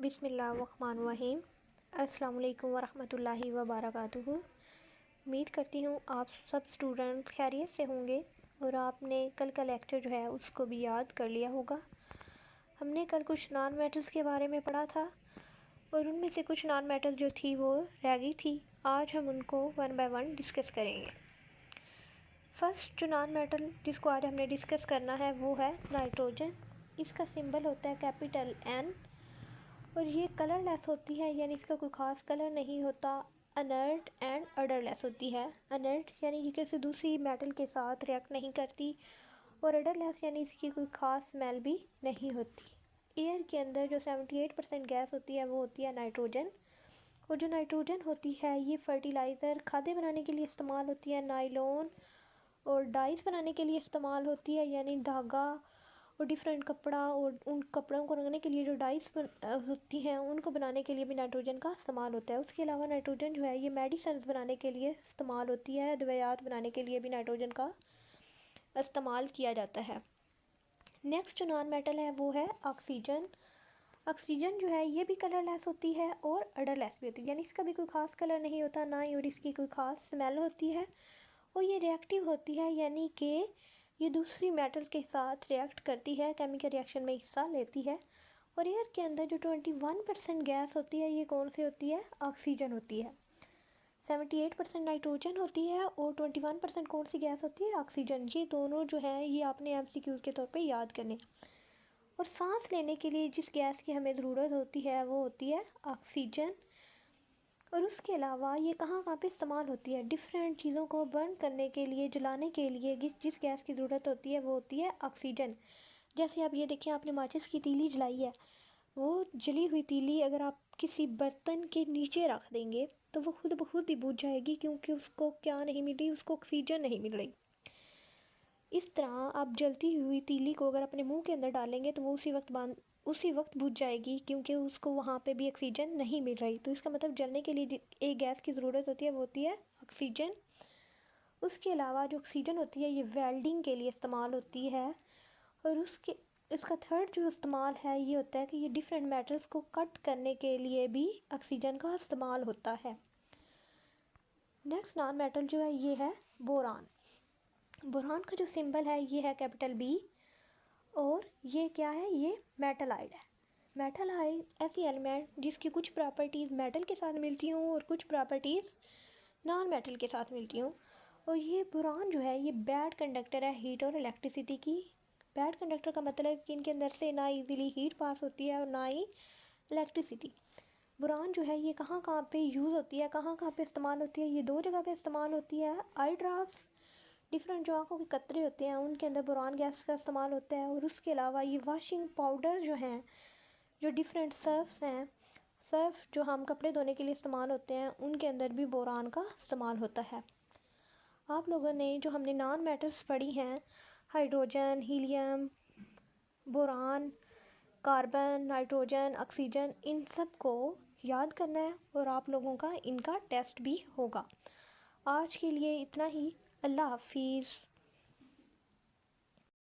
बिस्मिल्लाहिर्रहमानिर्रहीम। अस्सलाम वालेकुम वरहमतुल्लाहि वबरकातुहू। उम्मीद करती हूँ आप सब स्टूडेंट्स खैरियत से होंगे और आपने कल का लेक्चर जो है उसको भी याद कर लिया होगा। हमने कल कुछ नॉन मैटर्स के बारे में पढ़ा था और उनमें से कुछ नॉन मैटर्स जो थी वो रह गई थी। आज हम उनको वन बाय वन डिस्कस करेंगे। फर्स्ट जो नॉन मैटर जिसको आज हमने डिस्कस करना है वो है नाइट्रोजन। इसका सिंबल होता है कैपिटल N और ये कलरलेस होती है, यानी इसका कोई ख़ास कलर नहीं होता। अनर्ट एंड अडरलेस होती है। अनर्ट यानी कि किसी दूसरी मेटल के साथ रिएक्ट नहीं करती और अडरलेस यानी इसकी कोई ख़ास स्मेल भी नहीं होती। एयर के अंदर जो 78% गैस होती है वो होती है नाइट्रोजन। और जो नाइट्रोजन होती है ये फर्टिलाइज़र खादें बनाने के लिए इस्तेमाल होती है, नायलॉन और डाइस बनाने के लिए इस्तेमाल होती है, यानी धागा और डिफरेंट कपड़ा और उन कपड़ों को रंगने के लिए जो डाइस होती हैं उनको बनाने के लिए भी नाइट्रोजन का इस्तेमाल होता है। उसके अलावा नाइट्रोजन जो है ये मेडिसिन बनाने के लिए इस्तेमाल होती है, दवाइयात बनाने के लिए भी नाइट्रोजन का इस्तेमाल किया जाता है। नेक्स्ट जो नॉन मेटल है वो है ऑक्सीजन। ऑक्सीजन जो है ये भी कलरलेस होती है और अडरलेस भी होती है, यानी इसका भी कोई ख़ास कलर नहीं होता ना ही और इसकी कोई ख़ास स्मेल होती है और ये रिएक्टिव होती है, यानी कि ये दूसरी मेटल के साथ रिएक्ट करती है, केमिकल रिएक्शन में हिस्सा लेती है। और एयर के अंदर जो 21% गैस होती है ये कौन सी होती है? ऑक्सीजन होती है। 78% नाइट्रोजन होती है और 21% कौन सी गैस होती है? ऑक्सीजन। ये दोनों जो है ये आपने MCQs के तौर पे याद करने। और सांस लेने के लिए जिस गैस की हमें ज़रूरत होती है वो होती है ऑक्सीजन। और उसके अलावा ये कहाँ कहाँ पे इस्तेमाल होती है? डिफरेंट चीज़ों को बर्न करने के लिए, जलाने के लिए जिस गैस की ज़रूरत होती है वो होती है ऑक्सीजन। जैसे आप ये देखिए, आपने माचिस की तीली जलाई है, वो जली हुई तीली अगर आप किसी बर्तन के नीचे रख देंगे तो वो खुद ब खुद ही बुझ जाएगी, क्योंकि उसको क्या नहीं मिल रही? उसको ऑक्सीजन नहीं मिल रही। इस तरह आप जलती हुई तीली को अगर अपने मुंह के अंदर डालेंगे तो वो उसी वक्त बुझ जाएगी, क्योंकि उसको वहाँ पे भी ऑक्सीजन नहीं मिल रही। तो इसका मतलब जलने के लिए एक गैस की ज़रूरत होती है वो होती है ऑक्सीजन। उसके अलावा जो ऑक्सीजन होती है ये वेल्डिंग के लिए इस्तेमाल होती है। और इसका थर्ड जो इस्तेमाल है ये होता है कि ये डिफरेंट मेटल्स को कट करने के लिए भी ऑक्सीजन का इस्तेमाल होता है। नेक्स्ट नॉन मेटल जो है ये है बोरान। बोरान का जो सिंबल है ये है कैपिटल B और ये क्या है? ये मेटलाइड है। मेटलाइड ऐसी एलिमेंट जिसकी कुछ प्रॉपर्टीज़ मेटल के साथ मिलती हूँ और कुछ प्रॉपर्टीज़ नॉन मेटल के साथ मिलती हूँ। और ये बोरान जो है ये बैड कंडक्टर है हीट और इलेक्ट्रिसिटी की। बैड कंडक्टर का मतलब है कि इनके अंदर से ना इजीली हीट पास होती है और ना ही इलेक्ट्रिसिटी। बोरान जो है ये कहाँ कहाँ पे यूज़ होती है, कहाँ कहाँ पे इस्तेमाल होती है? ये दो जगह पे इस्तेमाल होती है। आई ड्रॉप्स, डिफरेंट जो आँखों के कतरे होते हैं उनके अंदर बोरान गैस का इस्तेमाल होता है। और उसके अलावा ये वॉशिंग पाउडर जो हैं, जो डिफरेंट सर्फ्स हैं, सर्फ जो हम कपड़े धोने के लिए इस्तेमाल होते हैं उनके अंदर भी बोरान का इस्तेमाल होता है। आप लोगों ने जो हमने नॉन मैटर्स पढ़ी हैं, hydrogen, helium, boron, carbon, nitrogen, oxygen, इन सब को याद करना है और आप लोगों का इनका टेस्ट भी होगा। आज के लिए इतना ही। अल्लाह हाफिज़।